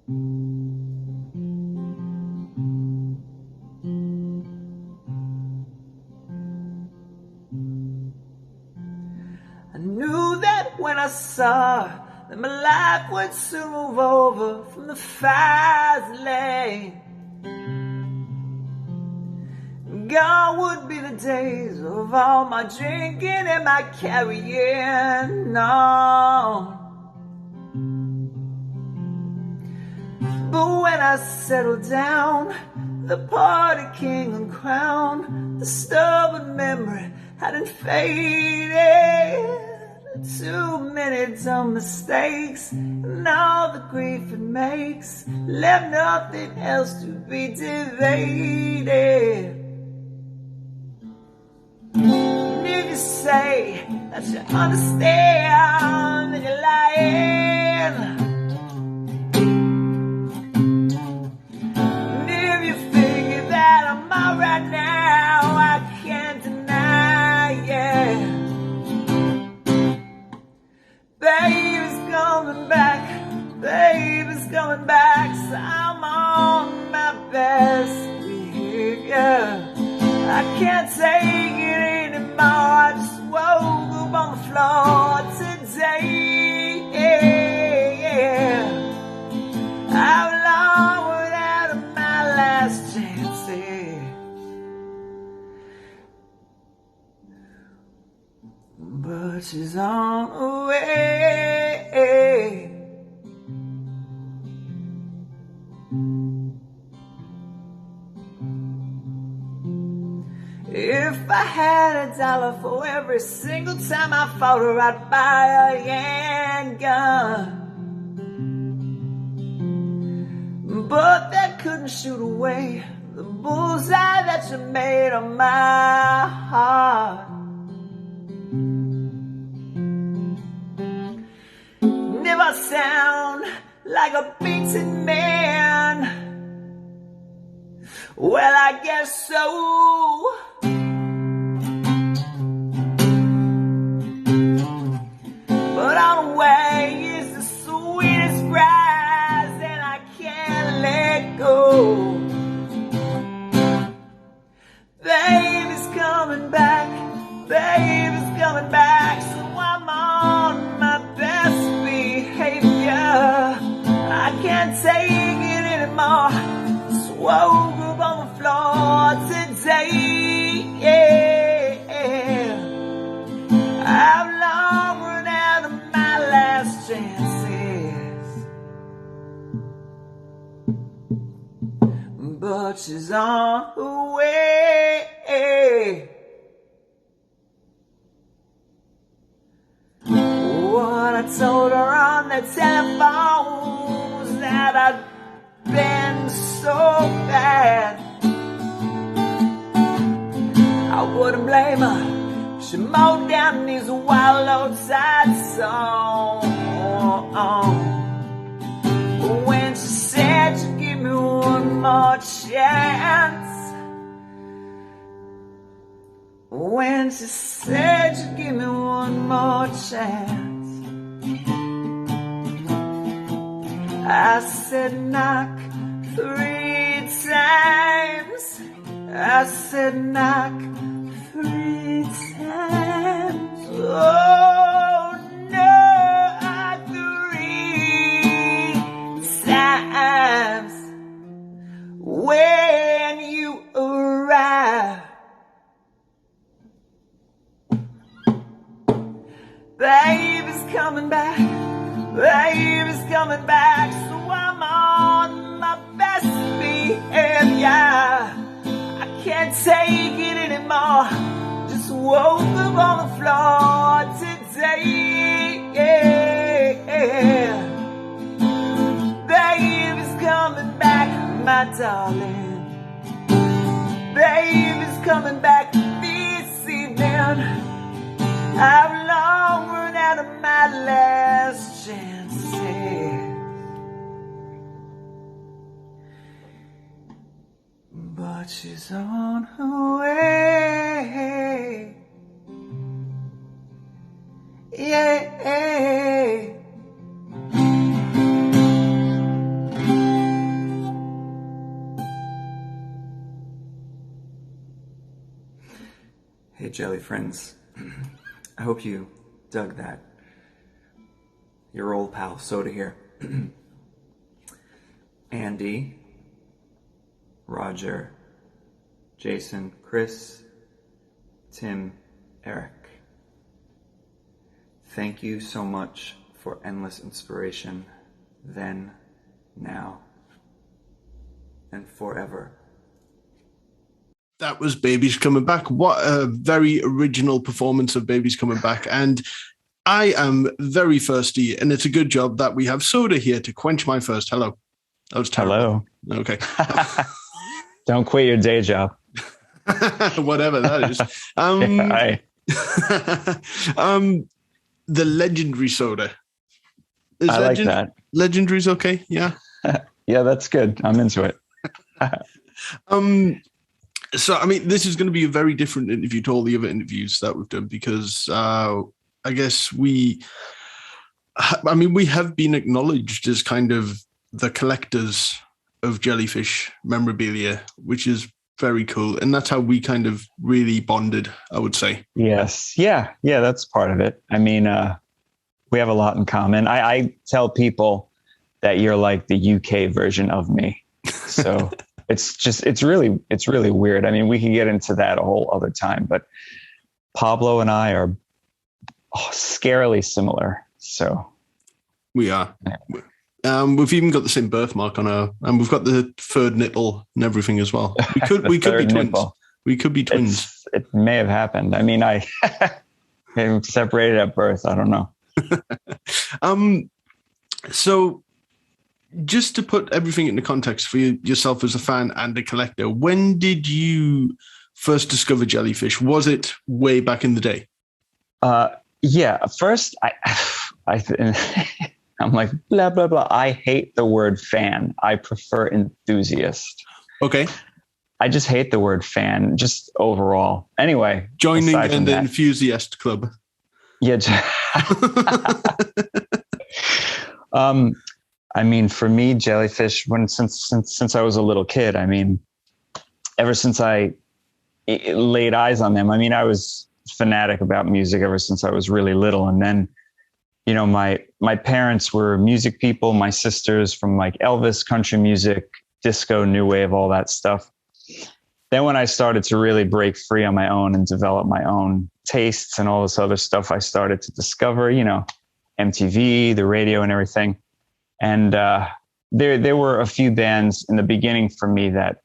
I knew that when I saw that my life would soon move over from the fires lane. Gone would be the days of all my drinking and my carrying on. But when I settled down, the party king and crown, the stubborn memory hadn't faded. Too many dumb mistakes and all the grief it makes left nothing else to be debated. And if you say that you understand, then you're lying. And if you figure that I'm alright now, I can't deny it. Baby's coming back, baby's coming back, so I'm on my best behavior. I can't take it anymore, I just woke up on the floor today. How long without my last chances? But she's on her way. If I had $1 for every single time I fought her, I'd buy a handgun. But that couldn't shoot away the bullseye that you made on my heart. Never sound like a beaten man. Well, I guess so. But on the way is the sweetest prize, and I can't let go. Baby's coming back, baby's coming back, so I'm on my best behavior. I can't take it anymore. Just woke up on the floor today. I've long run out of my last chances, but she's on her way. What I told her on the telephone was that I'd been so bad. I wouldn't blame her. She mowed down these wild outside songs. When she said she'd give me one more chance. When she said she'd give me one more chance, I said knock 3 times. I said knock 3 times. Oh no, 3 times. When you arrive, baby's coming back, baby's coming back, so I'm on my best behavior. I can't take it anymore. Just woke up on the floor today. Baby's coming back, my darling. Baby's coming back this evening. I've long run out of my last chances, but she's on her way. Yeah. Hey, Jelly friends. I hope you dug that. Your old pal, Soda here. Andy, Roger, Jason, Chris, Tim, Eric. Thank you so much for endless inspiration, then, now, and forever. That was Baby's Coming Back. What a very original performance of Baby's Coming Back. And I am very thirsty, and it's a good job that we have Soda here to quench my thirst. Hello. That was terrible. Hello. Okay. Don't quit your day job. Whatever that is. The legendary Soda. I like that. Legendary's okay. Yeah. Yeah, that's good. I'm into it. So, I mean, this is going to be a very different interview to all the other interviews that we've done because I guess we have been acknowledged as kind of the collectors of Jellyfish memorabilia, which is very cool. And that's how we kind of really bonded, I would say. Yes. Yeah, that's part of it. I mean, we have a lot in common. I tell people that you're like the UK version of me. So it's really weird. I mean, we can get into that a whole other time, but Pablo and I are scarily similar. So we are. We've even got the same birthmark on and we've got the third nipple and everything as well. We could be twins. Nipple. We could be twins. It may have happened. I mean, I am separated at birth. I don't know. So just to put everything into context for yourself as a fan and a collector, when did you first discover Jellyfish? Was it way back in the day? Yeah. First, I'm like, blah, blah, blah. I hate the word fan. I prefer enthusiast. Okay. I just hate the word fan, just overall. Anyway. Joining in the enthusiast club. Yeah. I mean, for me, Jellyfish, since I was a little kid, I mean, ever since I laid eyes on them, I mean, I was fanatic about music ever since I was really little. And then, you know, my parents were music people, my sisters from like Elvis, country music, disco, new wave, all that stuff. Then when I started to really break free on my own and develop my own tastes and all this other stuff, I started to discover, you know, MTV, the radio and everything. And there were a few bands in the beginning for me that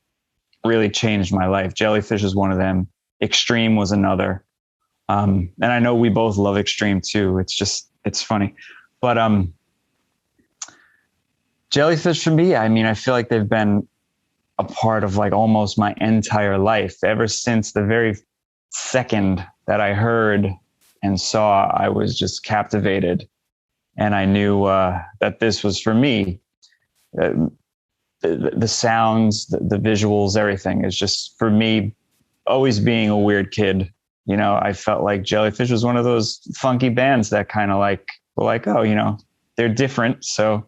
really changed my life. Jellyfish is one of them. Extreme was another. And I know we both love Extreme too. It's funny. But Jellyfish for me, I mean, I feel like they've been a part of like almost my entire life. Ever since the very second that I heard and saw, I was just captivated. And I knew that this was for me. The sounds, the visuals, everything is just for me. Always being a weird kid, you know, I felt like Jellyfish was one of those funky bands that kind of like were like, oh, you know, they're different, so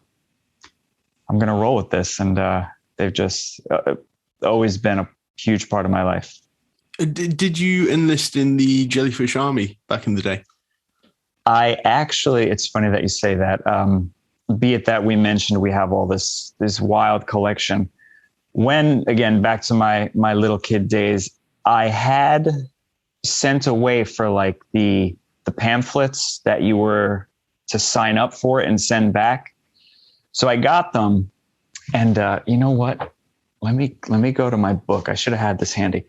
I'm gonna roll with this. And they've just always been a huge part of my life. Did you enlist in the Jellyfish Army back in the day? I actually, it's funny that you say that. Be it that we mentioned we have all this wild collection. When, again, back to my little kid days, I had sent away for like the pamphlets that you were to sign up for and send back. So I got them, and you know what? Let me go to my book. I should have had this handy.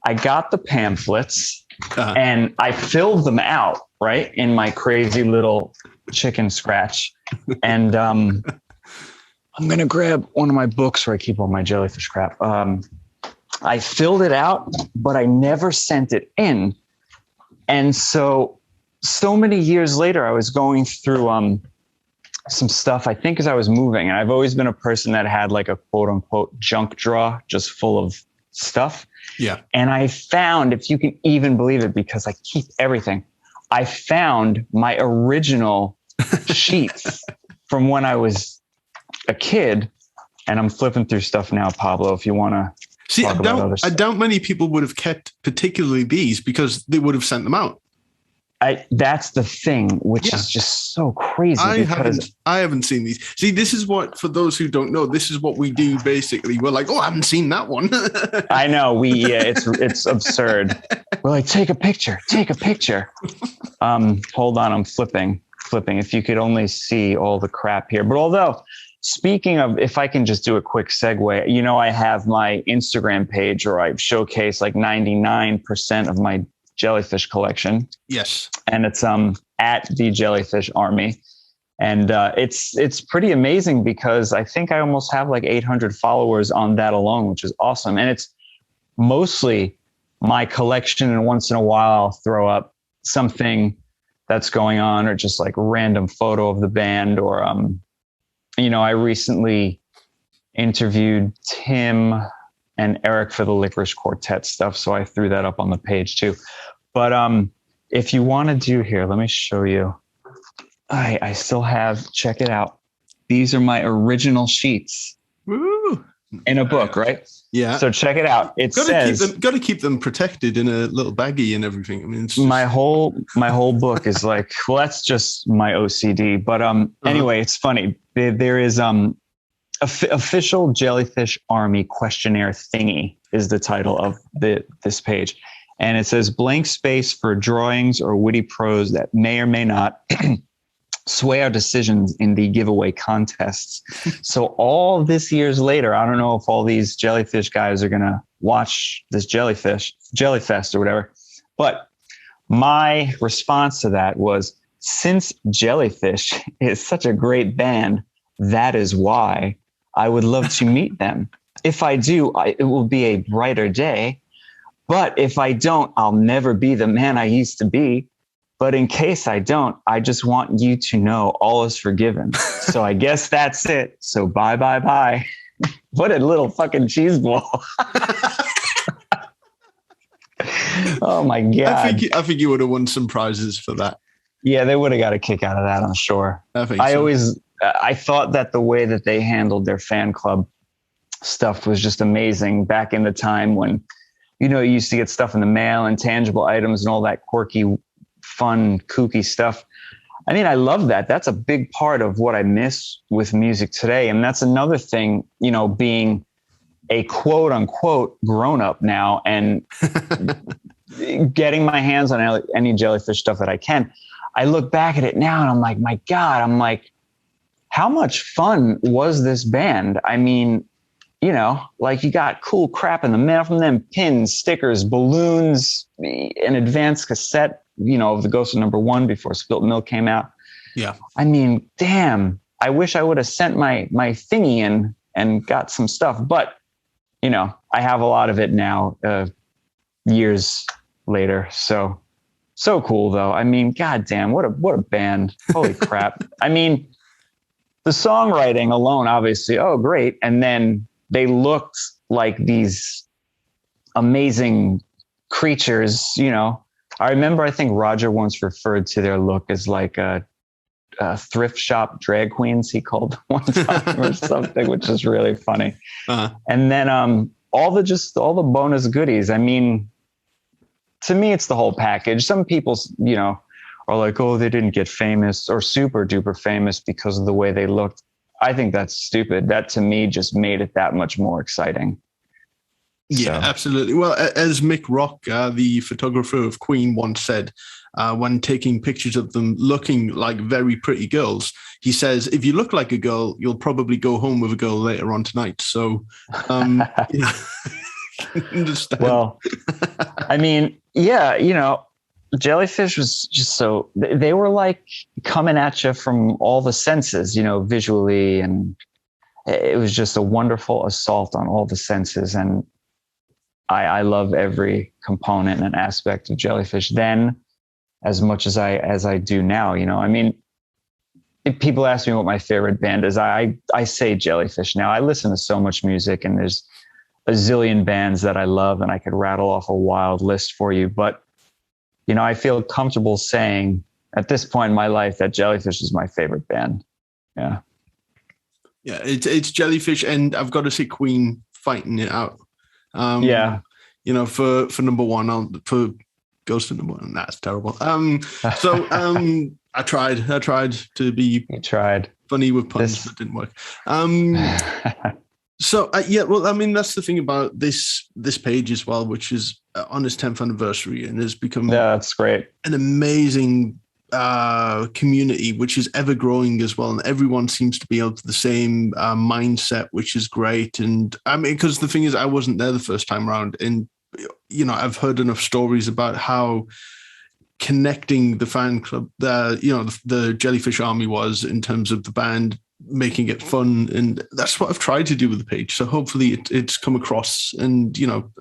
I got the pamphlets and I filled them out, right, in my crazy little chicken scratch. And I'm going to grab one of my books where I keep all my Jellyfish crap. I filled it out, but I never sent it in. And so many years later, I was going through some stuff, I think, as I was moving. And I've always been a person that had like a quote unquote junk drawer just full of stuff. Yeah. And I found, if you can even believe it, because I keep everything, I found my original sheets from when I was a kid. And I'm flipping through stuff now, Pablo, if you want to. See, talk about other I stuff. doubt many people would have kept particularly these because they would have sent them out. That's the thing, which is just so crazy I haven't seen these. See, this is what, for those who don't know, this is what we do basically. We're like, oh, I haven't seen that one. I know it's absurd. We're like, take a picture. Hold on, I'm flipping. If you could only see all the crap here. But although, speaking of, if I can just do a quick segue, you know, I have my Instagram page where I showcase like 99% of my jellyfish collection. Yes. And it's at the Jellyfish Army. And it's pretty amazing because I think I almost have like 800 followers on that alone, which is awesome. And it's mostly my collection. And once in a while, I'll throw up something that's going on or just like a random photo of the band. Or, you know, I recently interviewed Tim and Eric for the Licorice Quartet stuff. So I threw that up on the page too. But if you want to do here, let me show you. I still have, check it out. These are my original sheets. Woo. In a book, right? Yeah. So check it out. It says got to keep them protected in a little baggie and everything. I mean, it's my whole book is like, well, that's just my OCD. But anyway, it's funny. There is official Jellyfish Army questionnaire thingy is the title of this page. And it says blank space for drawings or witty prose that may or may not sway our decisions in the giveaway contests. So all this years later, I don't know if all these jellyfish guys are going to watch this Jellyfest or whatever. But my response to that was, since Jellyfish is such a great band, that is why I would love to meet them. If I do, it will be a brighter day. But if I don't, I'll never be the man I used to be. But in case I don't, I just want you to know all is forgiven. So I guess that's it. So bye, bye, bye. What a little fucking cheese ball. Oh my God. I think you would have won some prizes for that. Yeah, they would have got a kick out of that, I'm sure. I thought that the way that they handled their fan club stuff was just amazing back in the time when, you know, you used to get stuff in the mail and tangible items and all that quirky, fun, kooky stuff. I mean, I love that. That's a big part of what I miss with music today. And that's another thing, you know, being a quote unquote grown up now and getting my hands on any Jellyfish stuff that I can. I look back at it now and I'm like, my God, how much fun was this band? I mean, you know, like you got cool crap in the mail from them, pins, stickers, balloons, an advanced cassette, you know, of the Ghost of Number 1 before Spilt Milk came out. Yeah. I mean, damn, I wish I would have sent my thingy in and got some stuff, but you know, I have a lot of it now, years later. So cool though. I mean, goddamn, what a band. Holy crap. I mean, the songwriting alone, obviously, oh, great. And then they looked like these amazing creatures, you know. I remember, I think Roger once referred to their look as like a thrift shop drag queens, he called one time or something, which is really funny. Uh-huh. And then all the bonus goodies. I mean, to me, it's the whole package. Some people, you know, are like, oh, they didn't get famous or super duper famous because of the way they looked. I think that's stupid. That to me just made it that much more exciting. Yeah, absolutely. Well, as Mick Rock, the photographer of Queen, once said, when taking pictures of them looking like very pretty girls, he says, if you look like a girl, you'll probably go home with a girl later on tonight. So, yeah. Understand. Well, I mean, yeah, you know, Jellyfish was just so, they were like coming at you from all the senses, you know, visually, and it was just a wonderful assault on all the senses. And I love every component and aspect of Jellyfish then as much as I do now. You know, I mean, if people ask me what my favorite band is, I say Jellyfish now. I listen to so much music and there's a zillion bands that I love and I could rattle off a wild list for you. But, you know, I feel comfortable saying at this point in my life that Jellyfish is my favorite band. Yeah. Yeah, it's Jellyfish, and I've got to say Queen fighting it out. Yeah. You know, for number one, for goes to number one. That's terrible. I tried to be You tried. funny with puns, but didn't work. Yeah, well, I mean, that's the thing about this page as well, which is on its 10th anniversary and has become that's great. An amazing community, which is ever growing as well. And everyone seems to be of the same mindset, which is great. And I mean, because the thing is, I wasn't there the first time around, and you know, I've heard enough stories about how connecting the fan club, the Jellyfish Army was in terms of the band, making it fun, and that's what I've tried to do with the page. So hopefully it's come across, and you know,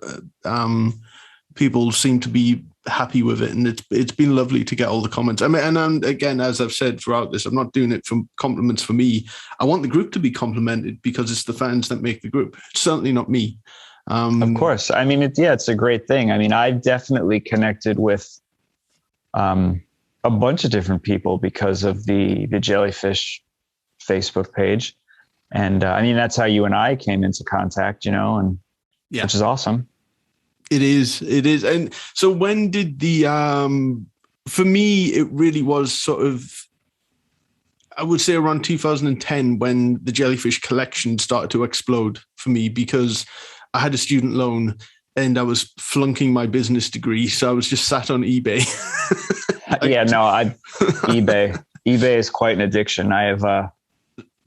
people seem to be happy with it, and it's been lovely to get all the comments. I mean, and again, as I've said throughout this, I'm not doing it for compliments for me. I want the group to be complimented because it's the fans that make the group. It's certainly not me. Of course. I mean, it's a great thing. I mean, I've definitely connected with a bunch of different people because of the Jellyfish Facebook page. And I mean, that's how you and I came into contact, you know, and which is awesome. It is. And so when did for me, it really was sort of, I would say around 2010 when the Jellyfish collection started to explode for me, because I had a student loan and I was flunking my business degree. So I was just sat on eBay. eBay is quite an addiction.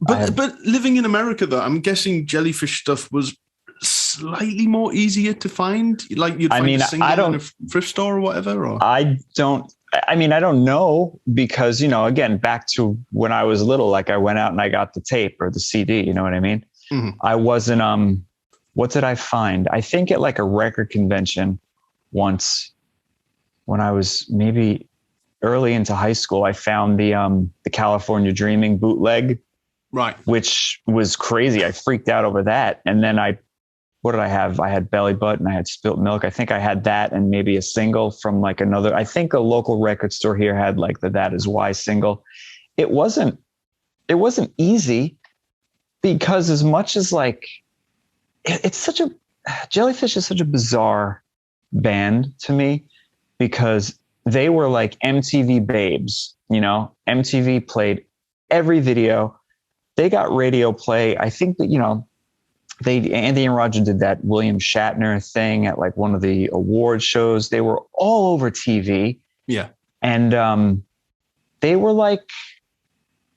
But living in America though, I'm guessing Jellyfish stuff was slightly more easier to find. Like you'd find a single in a thrift store or whatever. Or I don't know, because, you know, again, back to when I was little, like I went out and I got the tape or the CD, you know what I mean? Mm-hmm. I wasn't, what did I find? I think at like a record convention once when I was maybe early into high school, I found the California Dreaming bootleg, right? Which was crazy. I freaked out over that. And then what did I have? I had Belly Button, I had Spilt Milk. I think I had that and maybe a single from like another, I think a local record store here had like the That Is Why single. It wasn't easy, because as much as like, Jellyfish is such a bizarre band to me, because they were like MTV babes, you know, MTV played every video. They got radio play. I think that, you know, Andy and Roger did that William Shatner thing at like one of the award shows. They were all over TV. Yeah. And they were like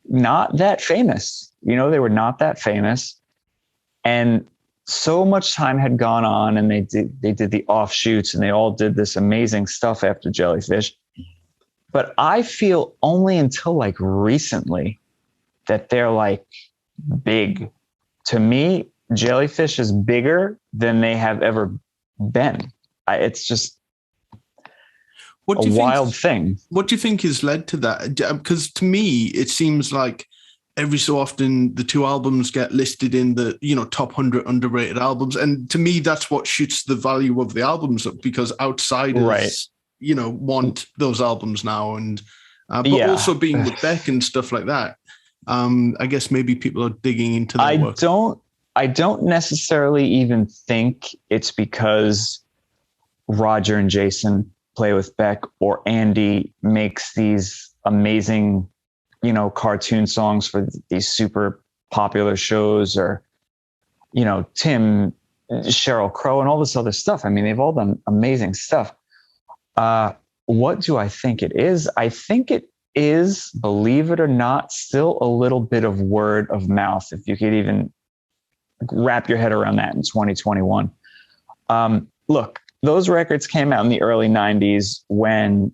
not that famous, you know, they were not that famous. And so much time had gone on, and they did the offshoots, and they all did this amazing stuff after Jellyfish. But I feel only until like recently that they're like big. To me, Jellyfish is bigger than they have ever been. It's just a wild thing. What do you think has led to that? Because to me, it seems like every so often the two albums get listed in the, you know, top 100 underrated albums. And to me, that's what shoots the value of the albums up, because outsiders, you know, want those albums now. And, but also being with Beck and stuff like that, I guess maybe people are digging into their work. I don't necessarily even think it's because Roger and Jason play with Beck, or Andy makes these amazing, you know, cartoon songs for these super popular shows, or, you know, Tim, Sheryl Crow, and all this other stuff. I mean, they've all done amazing stuff. What do I think it is? I think it is, believe it or not, still a little bit of word of mouth, if you could even wrap your head around that in 2021. Look, those records came out in the early 90s when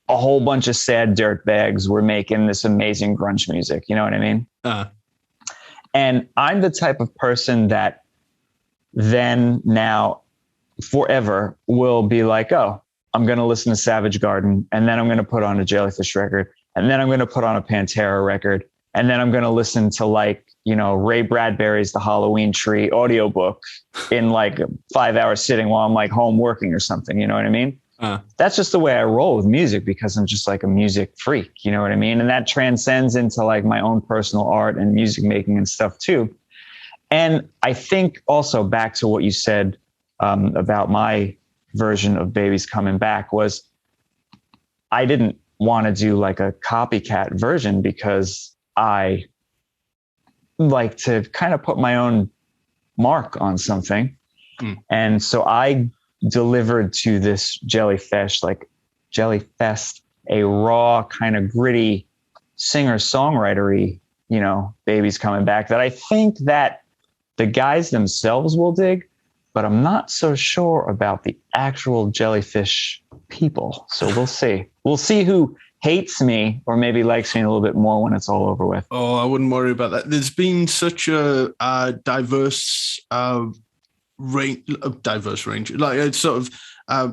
a whole bunch of sad dirtbags were making this amazing grunge music. You know what I mean? And I'm the type of person that then, now, forever will be like, oh, I'm going to listen to Savage Garden, and then I'm going to put on a Jellyfish record, and then I'm going to put on a Pantera record, and then I'm going to listen to, like, you know, Ray Bradbury's The Halloween Tree audiobook in like a 5-hour sitting while I'm like home working or something. You know what I mean? That's just the way I roll with music, because I'm just like a music freak. You know what I mean? And that transcends into like my own personal art and music making and stuff too. And I think also back to what you said about my version of Babies Coming Back was I didn't want to do like a copycat version because I like to kind of put my own mark on something. And so I delivered to this Jellyfest, a raw kind of gritty singer-songwritery, Babies Coming Back that I think that the guys themselves will dig, but I'm not so sure about the actual Jellyfish people. So we'll see. We'll see who hates me or maybe likes me a little bit more when it's all over with. Oh, I wouldn't worry about that. There's been such a diverse range. Like it's sort of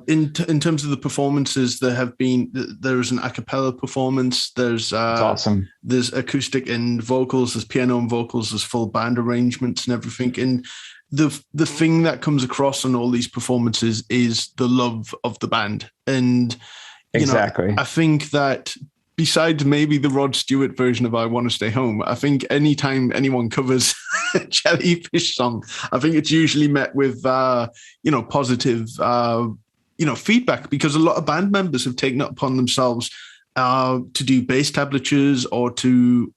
in terms of the performances, there's an a cappella performance. There's That's awesome. There's acoustic and vocals. There's piano and vocals. There's full band arrangements and everything. And the thing that comes across on all these performances is the love of the band. And exactly, I think that besides maybe the Rod Stewart version of I Want to Stay Home, I think anytime anyone covers a Jellyfish song, I think it's usually met with, positive, feedback, because a lot of band members have taken it upon themselves to do bass tablatures or to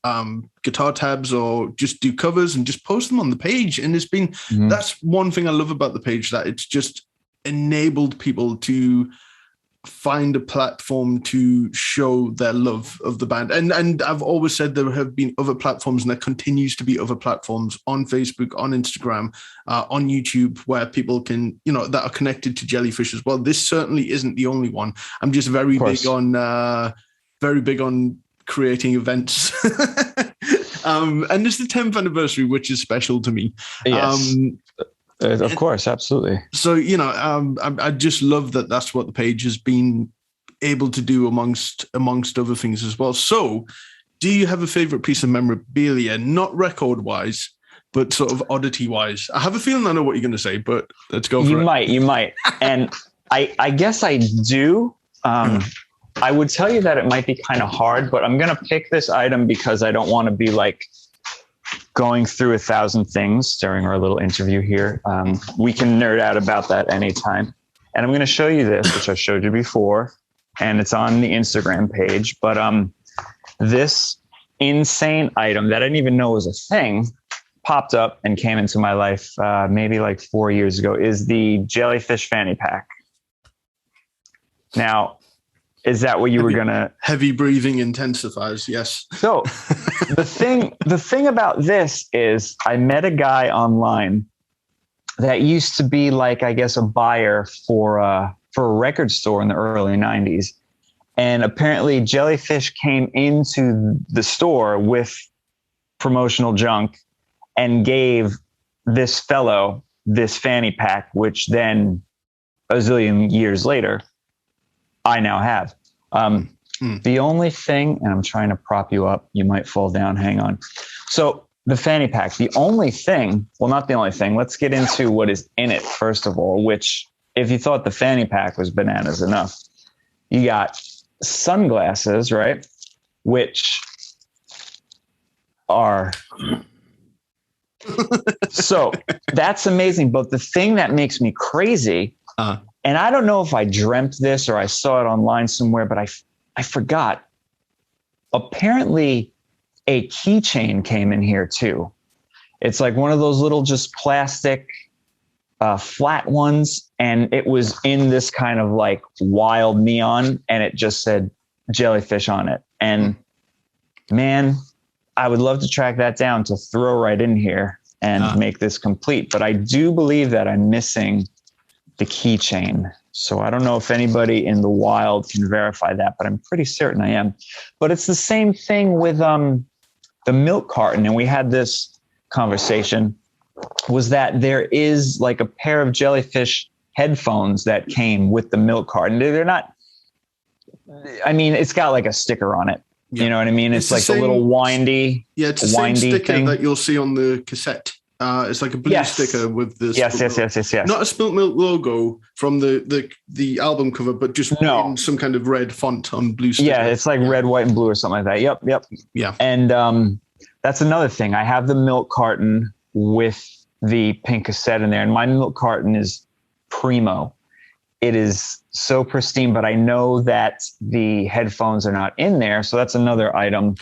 guitar tabs or just do covers and just post them on the page. And it's been, that's one thing I love about the page, that it's just enabled people to find a platform to show their love of the band. And I've always said there have been other platforms, and there continues to be other platforms on Facebook, on Instagram, on YouTube, where people can, that are connected to Jellyfish as well. This certainly isn't the only one. I'm just very big on creating events. And it's the 10th anniversary, which is special to me. Yes. Of course, absolutely. So, I just love that that's what the page has been able to do amongst other things as well. So do you have a favorite piece of memorabilia, not record-wise, but sort of oddity-wise? I have a feeling I know what you're going to say, but let's go for it. You might. And I guess I do. I would tell you that it might be kind of hard, but I'm going to pick this item because I don't want to be like going through 1,000 things during our little interview here. We can nerd out about that anytime. And I'm going to show you this, which I showed you before, and it's on the Instagram page. But this insane item that I didn't even know was a thing popped up and came into my life maybe like 4 years ago, is the Jellyfish fanny pack. Now, is that what you were going to... Heavy breathing intensifies, yes. So the thing about this is I met a guy online that used to be like, I guess, a buyer for a record store in the early 90s. And apparently Jellyfish came into the store with promotional junk and gave this fellow this fanny pack, which then a zillion years later, I now have. The only thing, and I'm trying to prop you up, you might fall down, hang on. So the fanny pack, the only thing, well, not the only thing, let's get into what is in it first of all, which if you thought the fanny pack was bananas enough, you got sunglasses, right? Which are, so that's amazing. But the thing that makes me crazy, and I don't know if I dreamt this or I saw it online somewhere, but I forgot. Apparently, a keychain came in here too. It's like one of those little just plastic flat ones. And it was in this kind of like wild neon, and it just said Jellyfish on it. And man, I would love to track that down to throw right in here and make this complete. But I do believe that I'm missing the keychain. So I don't know if anybody in the wild can verify that, but I'm pretty certain I am. But it's the same thing with the milk carton. And we had this conversation, was that there is like a pair of Jellyfish headphones that came with the milk carton. They're not, I mean, it's got like a sticker on it. Yeah. You know what I mean? It's like a little windy. Yeah, it's the same sticker thing that you'll see on the cassette. It's like a blue sticker with this. Yes. Not a Spilt Milk logo from the album cover, but just in some kind of red font on blue sticker. Yeah, it's like red, white, and blue or something like that. Yep. Yeah. And that's another thing. I have the milk carton with the pink cassette in there, and my milk carton is primo. It is so pristine, but I know that the headphones are not in there. So that's another item.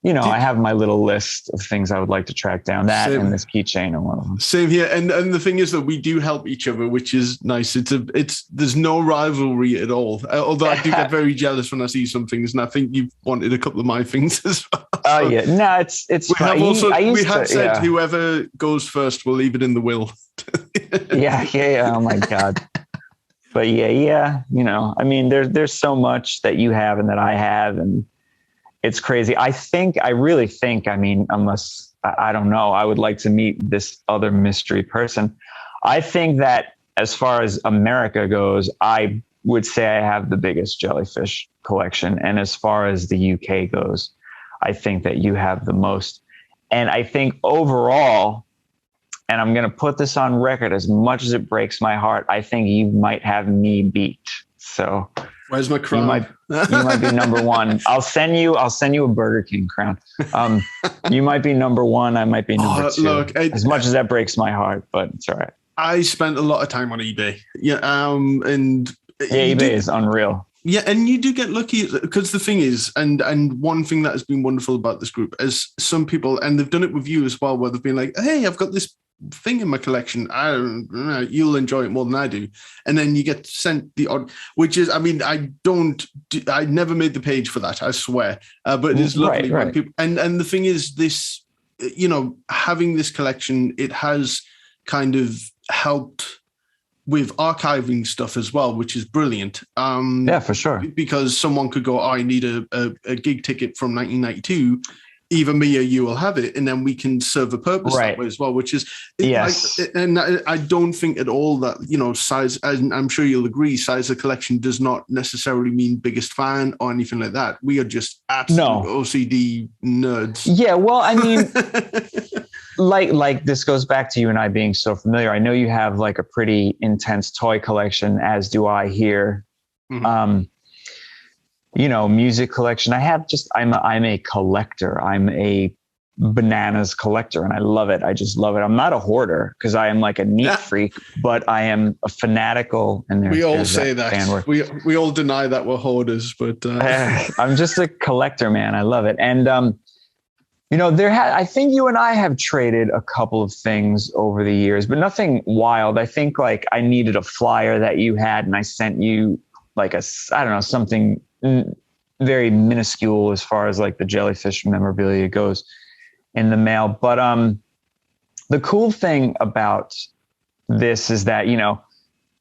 You know, I have my little list of things I would like to track down. That and this keychain are one of them. Same here. And the thing is that we do help each other, which is nice. There's no rivalry at all. Although I do get very jealous when I see some things, and I think you've wanted a couple of my things as well. Oh yeah, no, it's. We have said whoever goes first will leave it in the will. Yeah. Oh my God. But yeah. You know, I mean, there's so much that you have and that I have, and it's crazy. I really think, I mean, unless, I don't know, I would like to meet this other mystery person. I think that as far as America goes, I would say I have the biggest jellyfish collection. And as far as the UK goes, I think that you have the most. And I think overall, and I'm going to put this on record, as much as it breaks my heart, I think you might have me beat. So where's my crown? You might be number one. I'll send you a Burger King crown. You might be number one. I might be number two. Look, as much as that breaks my heart, but it's all right. I spent a lot of time on eBay. Yeah. And eBay is unreal. Yeah. And you do get lucky, because the thing is, and one thing that has been wonderful about this group is some people, and they've done it with you as well, where they've been like, hey, I've got this thing in my collection. I don't know, you'll enjoy it more than I do. And then you get sent the odd, which is, I mean, I never made the page for that, I swear. But it is lovely when people, and the thing is, this, you know, having this collection, it has kind of helped with archiving stuff as well, which is brilliant. Yeah, for sure. Because someone could go, oh, I need a gig ticket from 1992. Either me or you will have it, and then we can serve a purpose that way as well, which is, yes. And I don't think at all that, you know, size, and I'm sure you'll agree, size of collection does not necessarily mean biggest fan or anything like that. We are just absolute OCD nerds. Yeah, well, I mean, like this goes back to you and I being so familiar. I know you have like a pretty intense toy collection, as do I here. Mm-hmm. You know, music collection. I'm a collector. I'm a bananas collector, and I love it. I just love it. I'm not a hoarder because I am like a neat freak, but I am a fanatical. And we all say that. We all deny that we're hoarders, but I'm just a collector, man. I love it. And you know, I think you and I have traded a couple of things over the years, but nothing wild. I think like I needed a flyer that you had, and I sent you like something very minuscule as far as like the jellyfish memorabilia goes in the mail. But the cool thing about this is that, you know,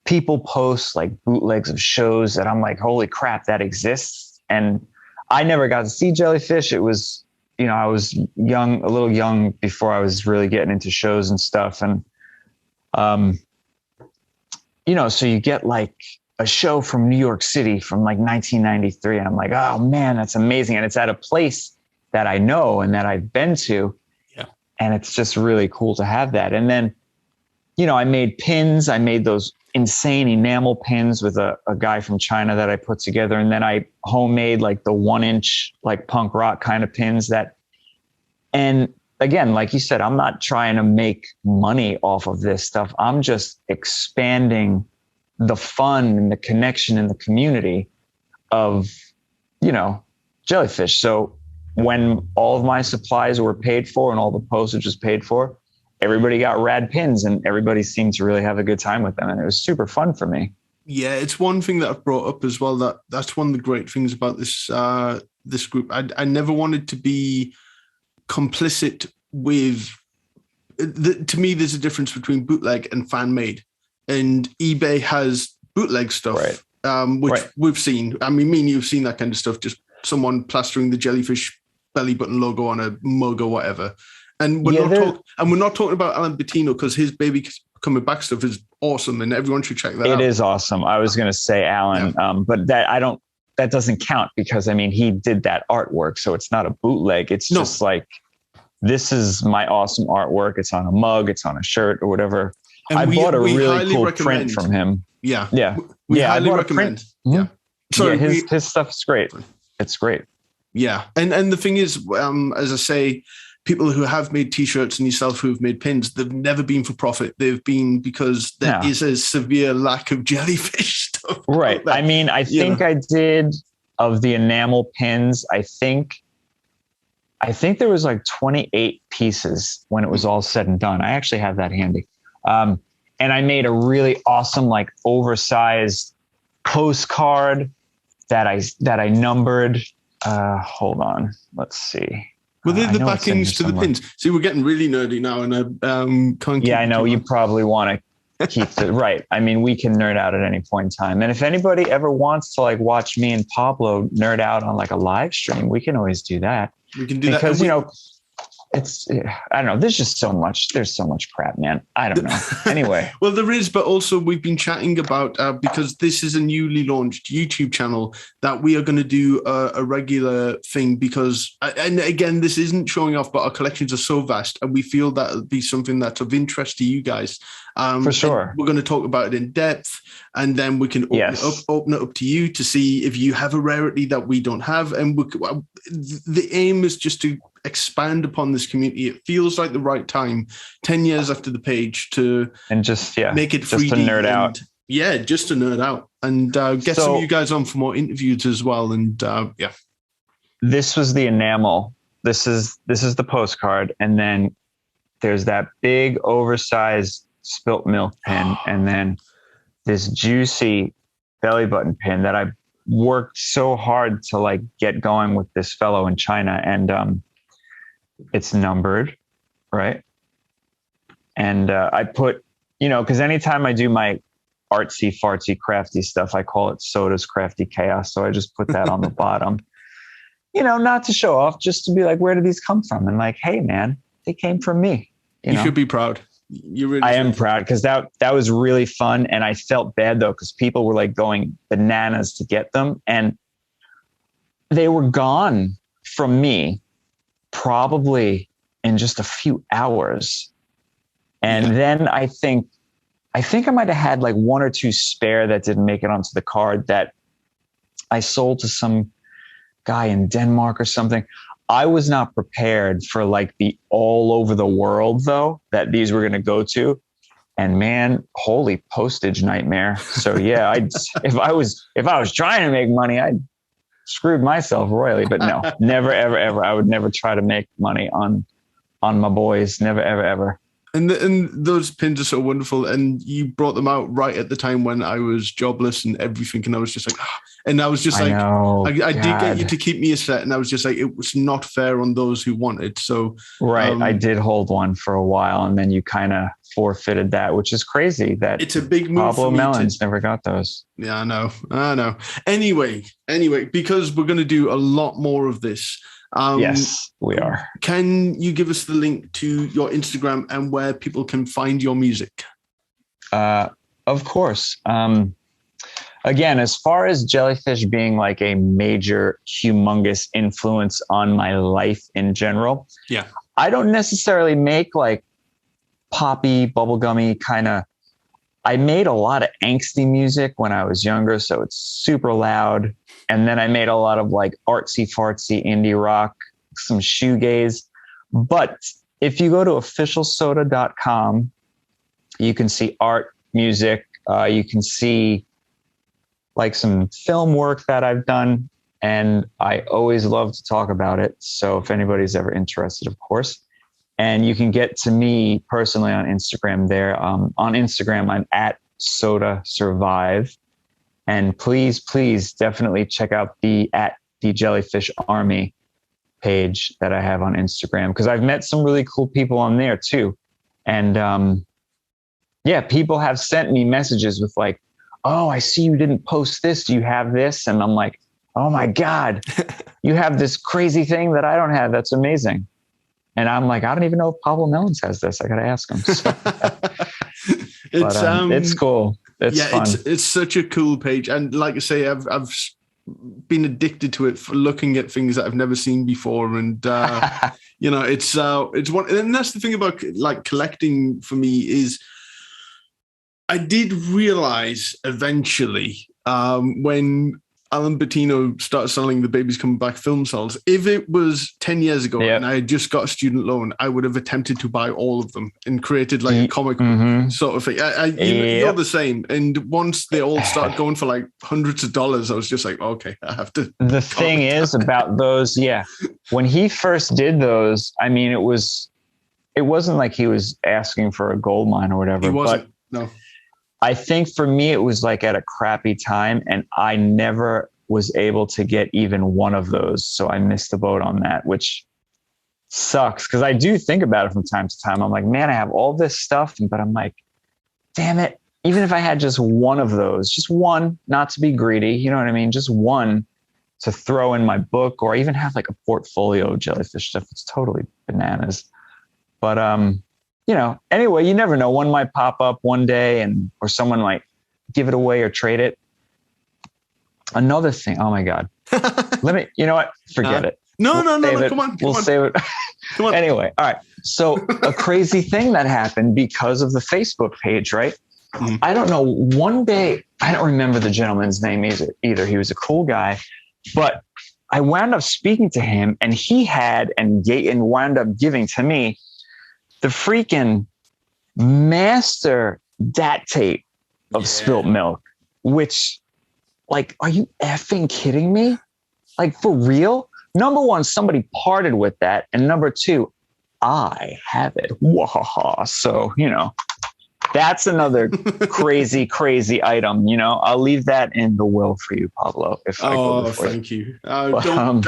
people post like bootlegs of shows that I'm like, holy crap, that exists. And I never got to see jellyfish. It was, you know, I was a little young before I was really getting into shows and stuff. And, you know, so you get like a show from New York City from like 1993. And I'm like, oh man, that's amazing. And it's at a place that I know and that I've been to. Yeah. And it's just really cool to have that. And then, you know, I made pins. I made those insane enamel pins with a guy from China that I put together. And then I homemade like the 1-inch, like punk rock kind of pins and again, like you said, I'm not trying to make money off of this stuff. I'm just expanding the fun and the connection in the community of, you know, jellyfish. So when all of my supplies were paid for and all the postage was paid for, everybody got rad pins and everybody seemed to really have a good time with them. And it was super fun for me. Yeah, it's one thing that I've brought up as well. That's one of the great things about this this group. I never wanted to be complicit with. To me, there's a difference between bootleg and fan made, and eBay has bootleg stuff, which we've seen. I mean, me and you've seen that kind of stuff. Just someone plastering the jellyfish belly button logo on a mug or whatever. And we're not talking about Alan Bettino because his Baby Coming Back stuff is awesome, and everyone should check that out. It is awesome. I was going to say Alan, but that doesn't count because I mean he did that artwork, so it's not a bootleg. It's just like, this is my awesome artwork. It's on a mug, it's on a shirt or whatever. And I bought a really cool print from him. Yeah, we highly recommend. Yeah, so his stuff is great. It's great. Yeah, and the thing is, as I say, people who have made T-shirts and yourself who have made pins, they've never been for profit. They've been because there is a severe lack of jellyfish stuff. Right. I mean, I think I did of the enamel pins. I think there was like 28 pieces when it was all said and done. I actually have that handy. And I made a really awesome, like oversized postcard that I numbered. Hold on. Let's see. Well, they're the backings to the pins. See, we're getting really nerdy now, and I can't. Yeah, I know. You probably want to keep it right. I mean, we can nerd out at any point in time. And if anybody ever wants to like watch me and Pablo nerd out on like a live stream, we can always do that. We can do that because it's, I don't know. There's just so much. There's so much crap, man. I don't know. Anyway. Well, there is, but also we've been chatting about, because this is a newly launched YouTube channel, that we are going to do a regular thing because, and again, this isn't showing off, but our collections are so vast and we feel that it'll be something that's of interest to you guys. For sure. We're going to talk about it in depth, and then we can open it up to you to see if you have a rarity that we don't have. And the aim is just to expand upon this community. It feels like the right time, 10 years after the page, to make it 3D, just to nerd out. Yeah, just to nerd out and get some of you guys on for more interviews as well. And this was the enamel. This is the postcard, and then there's that big oversized spilt milk pin, and then this juicy belly button pin that I worked so hard to like get going with this fellow in China, and it's numbered, right? And I put, because anytime I do my artsy fartsy crafty stuff, I call it Soda's Crafty Chaos. So I just put that on the bottom, not to show off, just to be like, where did these come from? And like, hey man, they came from me. You should be proud. I am proud because that was really fun. And I felt bad though, because people were like going bananas to get them, and they were gone from me probably in just a few hours. And then I think I might have had like one or two spare that didn't make it onto the card that I sold to some guy in Denmark or something. I was not prepared for like the all over the world though that these were going to go to, and man, holy postage nightmare. So yeah, if I was trying to make money, I'd screwed myself royally. But no, never ever ever. I would never try to make money on my boys. Never ever ever. And those pins are so wonderful. And you brought them out right at the time when I was jobless and everything. And I was just like, and I was just like, I did get you to keep me a set. And I was just like, it was not fair on those who wanted. So, right. I did hold one for a while, and then you kind of forfeited that, which is crazy that it's a big move. Pablo Melons never got those. Yeah, I know. Anyway, because we're going to do a lot more of this. Yes, we are. Can you give us the link to your Instagram and where people can find your music? Of course. Again, as far as Jellyfish being like a major, humongous influence on my life in general, I don't necessarily make like poppy, bubblegummy kind of. I made a lot of angsty music when I was younger, so it's super loud. And then I made a lot of like artsy fartsy indie rock, some shoegaze. But if you go to officialsoda.com, you can see art, music. You can see like some film work that I've done. And I always love to talk about it. So if anybody's ever interested, of course. And you can get to me personally on Instagram there. On Instagram, I'm at Soda Survive. And please definitely check out the Jellyfish Army page that I have on Instagram, because I've met some really cool people on there too. And people have sent me messages with like, oh, I see you didn't post this. Do you have this? And I'm like, oh my God, you have this crazy thing that I don't have. That's amazing. And I'm like, I don't even know if Pablo Melons has this. I got to ask him. So, it's cool. It's fun. It's such a cool page. And like I say, I've been addicted to it for looking at things that I've never seen before. And, it's one, and that's the thing about like collecting for me is I did realize eventually when Alan Bettino started selling the Babies Coming Back film sales, if it was 10 years ago and I had just got a student loan, I would have attempted to buy all of them and created like a comic book sort of thing. You're the same. And once they all started going for like hundreds of dollars, I was just like, okay, I have to. The thing is about those, when he first did those, I mean, it wasn't like he was asking for a gold mine or whatever. He wasn't, no. I think for me, it was like at a crappy time, and I never was able to get even one of those. So I missed the boat on that, which sucks because I do think about it from time to time. I'm like, man, I have all this stuff, but I'm like, damn it. Even if I had just one of those, just one, not to be greedy, you know what I mean? Just one to throw in my book, or even have like a portfolio of Jellyfish stuff. It's totally bananas. But, anyway, you never know. One might pop up one day or someone might give it away or trade it. Another thing. Oh my God. You know what? Forget it. No. Come on. We'll save it. Come on. Anyway. All right. So a crazy thing that happened because of the Facebook page, right? Mm-hmm. I don't know. One day, I don't remember the gentleman's name either. He was a cool guy, but I wound up speaking to him, and he had and wound up giving to me the freaking master DAT tape of Spilt Milk, which, like, are you effing kidding me? Like, for real? Number one, somebody parted with that. And number two, I have it. Wahaha. So, that's another crazy, crazy item. I'll leave that in the will for you, Pablo. Thank you. Don't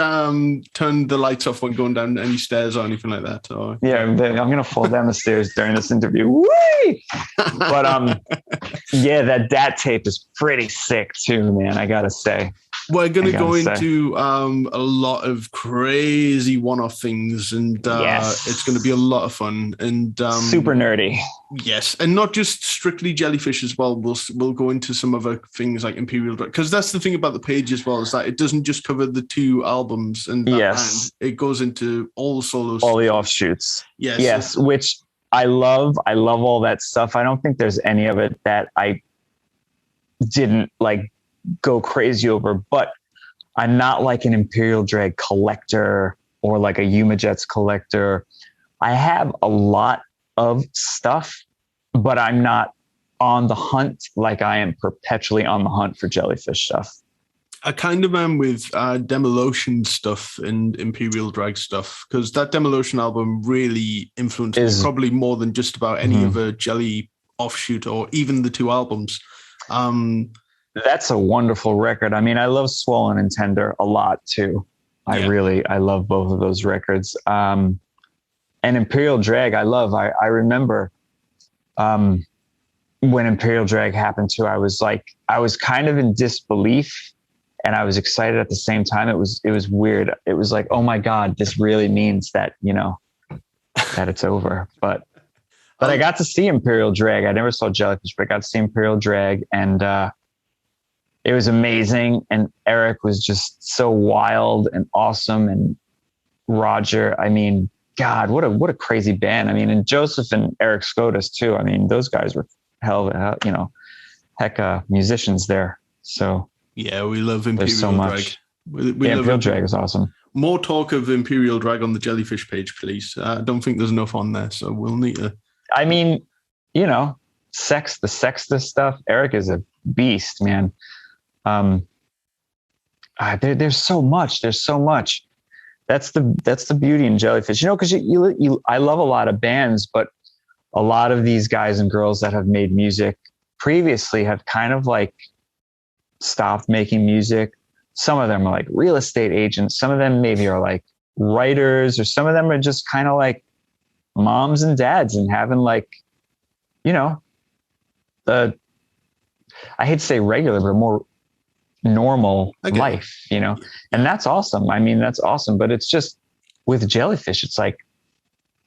turn the lights off when going down any stairs or anything like that. Or, I'm going to fall down the stairs during this interview. Whee! But that DAT tape is pretty sick too, man. I got to say. We're going to go into a lot of crazy one-off things, and it's going to be a lot of fun and super nerdy. Yes, and not just strictly Jellyfish as well. We'll go into some other things like Imperial Drag, because that's the thing about the page as well, is that it doesn't just cover the 2 albums and band. It goes into all the solos, all the offshoots. Yes, which I love. I love all that stuff. I don't think there's any of it that I didn't like go crazy over, but I'm not like an Imperial Drag collector or like a Yuma Jets collector. I have a lot of stuff, but I'm not on the hunt like I am perpetually on the hunt for Jellyfish stuff. I kind of am with Demolition stuff and Imperial Drag stuff, because that Demolition album really influenced me probably more than just about any other Jelly offshoot or even the 2 albums. That's a wonderful record. I mean, I love Swollen and Tender a lot too. I love both of those records. And Imperial Drag, I love. I remember when Imperial Drag happened too, I was kind of in disbelief and I was excited at the same time. It was weird. It was like, oh my God, this really means that, that it's over. But I got to see Imperial Drag. I never saw Jellyfish, but I got to see Imperial Drag, and it was amazing. And Eric was just so wild and awesome. And Roger, I mean, God, what a crazy band. I mean, and Joseph and Eric Scotus too. I mean, those guys were musicians there. So yeah, we love Imperial so much. Drag. We love Imperial Drag is awesome. More talk of Imperial Drag on the Jellyfish page, please. I don't think there's enough on there, so we'll need to. I mean, the Sextus stuff. Eric is a beast, man. There's so much. There's so much. That's the beauty in Jellyfish, because I love a lot of bands, but a lot of these guys and girls that have made music previously have kind of like stopped making music. Some of them are like real estate agents. Some of them maybe are like writers, or some of them are just kind of like moms and dads and having like, I hate to say regular, but more normal life, and that's awesome. I mean, that's awesome. But it's just with Jellyfish, it's like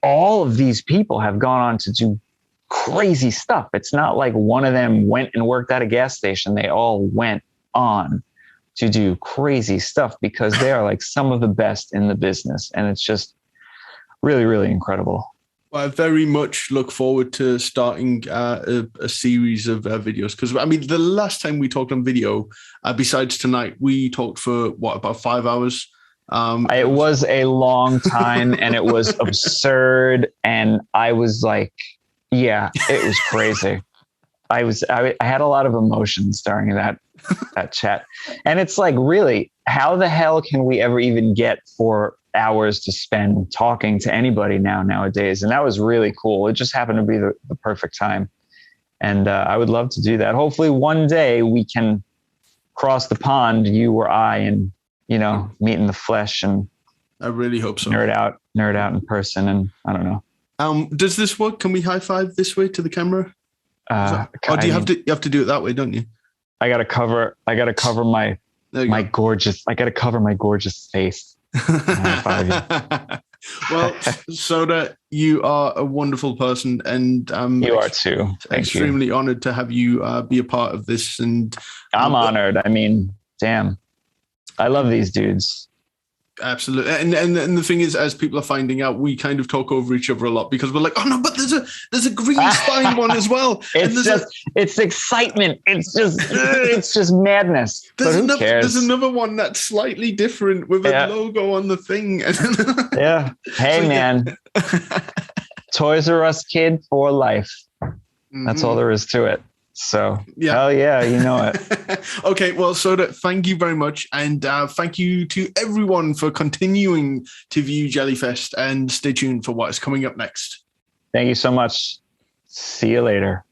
all of these people have gone on to do crazy stuff. It's not like one of them went and worked at a gas station. They all went on to do crazy stuff because they are like some of the best in the business. And it's just really, really incredible. Well, I very much look forward to starting a series of videos because, I mean, the last time we talked on video, besides tonight, we talked for about 5 hours. It was a long time and it was absurd. And I was like, yeah, it was crazy. I had a lot of emotions during that chat. And it's like, really, how the hell can we ever even get 4 hours to spend talking to anybody nowadays? And that was really cool. It just happened to be the perfect time. And I would love to do that. Hopefully one day we can cross the pond, you or I, and, meet in the flesh, and I really hope so. Nerd out in person. And I don't know. Does this work? Can we high five this way to the camera? Or do you have to do it that way, don't you? I gotta cover my gorgeous face. Well, Soda, you are a wonderful person, and you are too. Extremely honored to have you be a part of this. And I'm honored. I mean, damn, I love these dudes. Absolutely. And the thing is, as people are finding out, we kind of talk over each other a lot because we're like, oh no, but there's a green spine one as well. It's excitement. It's just madness. There's another one that's slightly different with a logo on the thing. Yeah. Hey, so, man. Toys R Us kid for life. That's all there is to it. So, hell yeah, you know it. Okay, well, Soda, thank you very much. And thank you to everyone for continuing to view Jellyfest, and stay tuned for what is coming up next. Thank you so much. See you later.